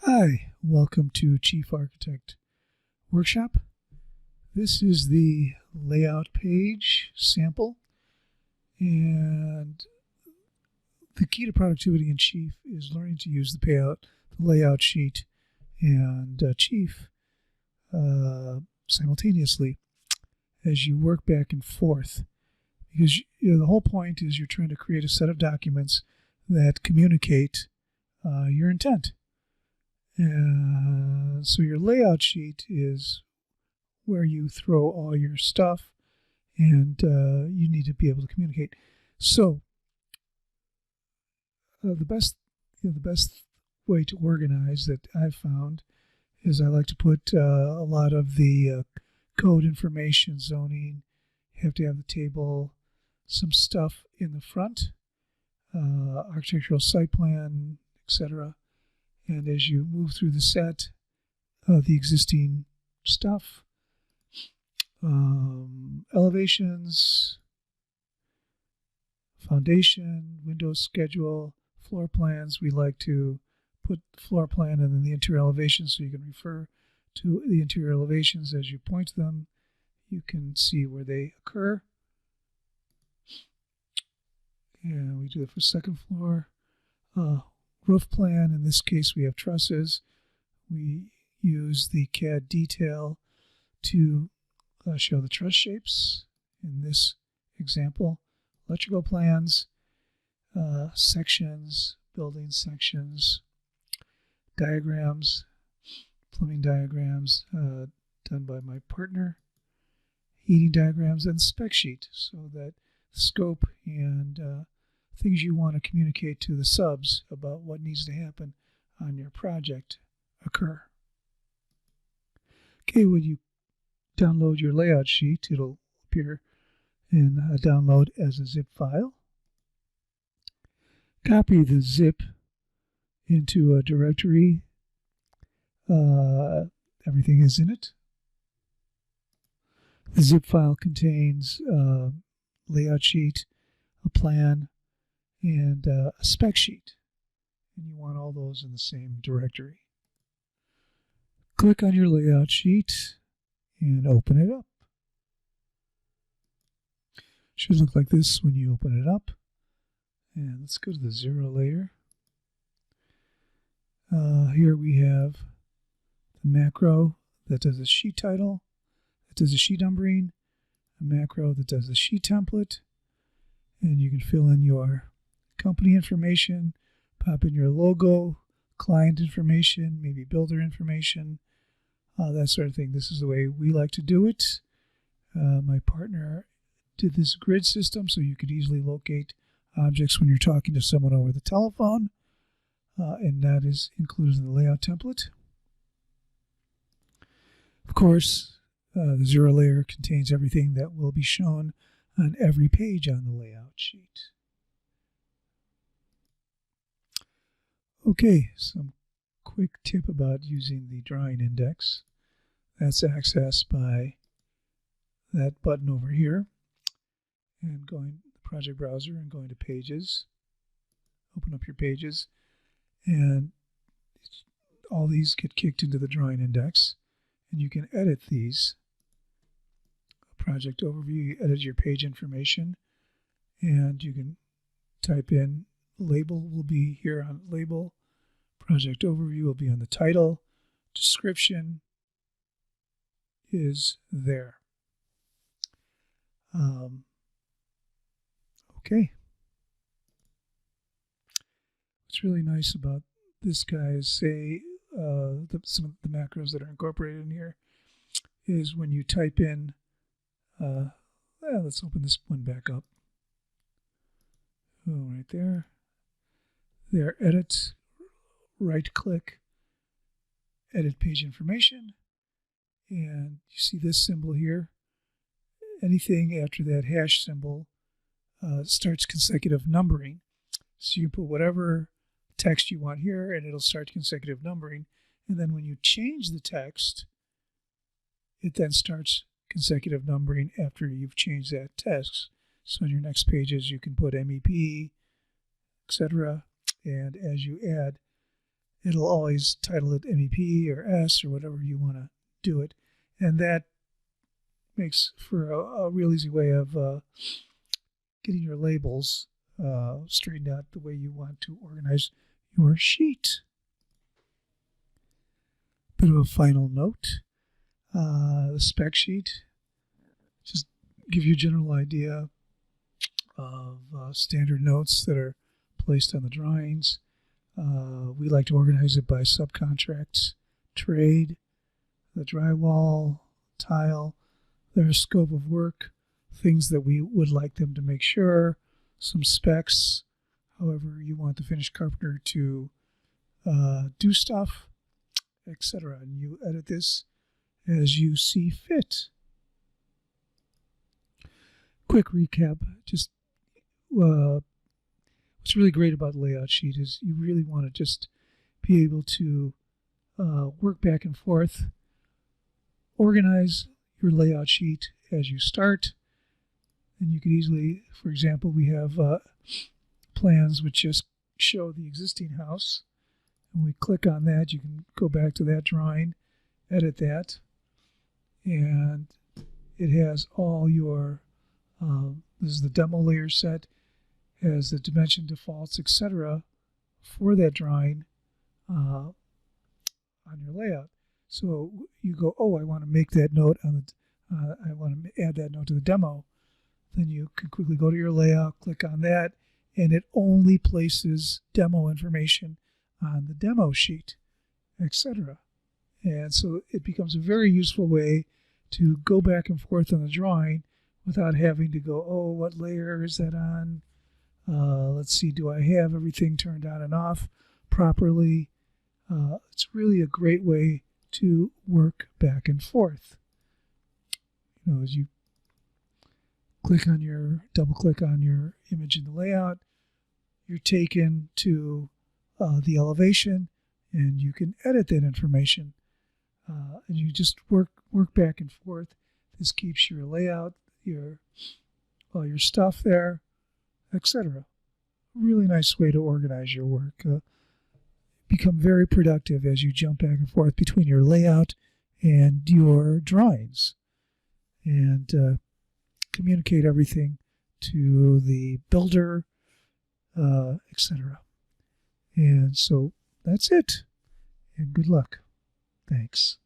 Hi, welcome to Chief Architect Workshop. This is the layout page sample, and the key to productivity in Chief is learning to use the layout sheet, and Chief simultaneously as you work back and forth. Because the whole point is you're trying to create a set of documents that communicate your intent. So your layout sheet is where you throw all your stuff, and you need to be able to communicate. So the best way to organize that I've found is I like to put a lot of the code information, zoning. You have to have the table, some stuff in the front, architectural site plan, etc. And as you move through the set, the existing stuff, elevations, foundation, window schedule, floor plans. We like to put the floor plan and then the interior elevations so you can refer to the interior elevations as you point to them. You can see where they occur. And we do it for second floor. Roof plan, in this case we have trusses. We use the CAD detail to show the truss shapes in this example. Electrical plans, sections, building sections, diagrams, plumbing diagrams done by my partner, heating diagrams, and spec sheet so that scope and things you want to communicate to the subs about what needs to happen on your project occur. Okay, when you download your layout sheet, it'll appear in download as a zip file. Copy the zip into a directory. Everything is in it. The zip file contains a layout sheet, a plan, and a spec sheet. And you want all those in the same directory. Click on your layout sheet and open it up. Should look like this when you open it up. And let's go to the 0 layer. Here we have the macro that does the sheet title, that does the sheet numbering, a macro that does the sheet template, and you can fill in your company information, pop in your logo, client information, maybe builder information, that sort of thing. This is the way we like to do it. My partner did this grid system so you could easily locate objects when you're talking to someone over the telephone, and that is included in the layout template. Of course, the 0 layer contains everything that will be shown on every page on the layout sheet. Okay, some quick tip about using the drawing index. That's accessed by that button over here, and going to the project browser and going to pages. Open up your pages, and all these get kicked into the drawing index, and you can edit these. Project overview, you edit your page information, and you can type in label will be here on label, project overview will be on the title, description is there. Okay. What's really nice about this guy is, say, some of the macros that are incorporated in here is when you type in, let's open this one back up. Oh, right there. There, edit, right click, edit page information, and you see this symbol here. Anything after that hash symbol starts consecutive numbering. So you put whatever text you want here, and it'll start consecutive numbering. And then when you change the text, it then starts consecutive numbering after you've changed that text. So on your next pages, you can put MEP, etc. And as you add it'll always title it MEP or S or whatever you want to do it. And that makes for a real easy way of getting your labels straightened out the way you want to organize your sheet. Bit of a final note. The spec sheet, just give you a general idea of standard notes that are placed on the drawings. We like to organize it by subcontracts, trade, the drywall, tile, their scope of work, things that we would like them to make sure, some specs, however you want the finished carpenter to do stuff, etc. And you edit this as you see fit. Quick recap, just what's really great about the layout sheet is you really want to just be able to work back and forth, organize your layout sheet as you start, and you could easily, for example, we have plans which just show the existing house, and we click on that, you can go back to that drawing, edit that, and it has all your this is the demo layer set, has the dimension defaults, etc. for that drawing on your layout. So you go, oh, I want to make that note on the, I want to add that note to the demo. Then you can quickly go to your layout, click on that, and it only places demo information on the demo sheet, etc. And so it becomes a very useful way to go back and forth on the drawing without having to go, oh, what layer is that on? Let's see, do I have everything turned on and off properly? It's really a great way to work back and forth. You know, as you double click on your image in the layout, you're taken to the elevation, and you can edit that information. And you just work back and forth. This keeps your layout, all your stuff there, etc. Really nice way to organize your work. Become very productive as you jump back and forth between your layout and your drawings, and communicate everything to the builder, etc. And so that's it, and good luck. Thanks.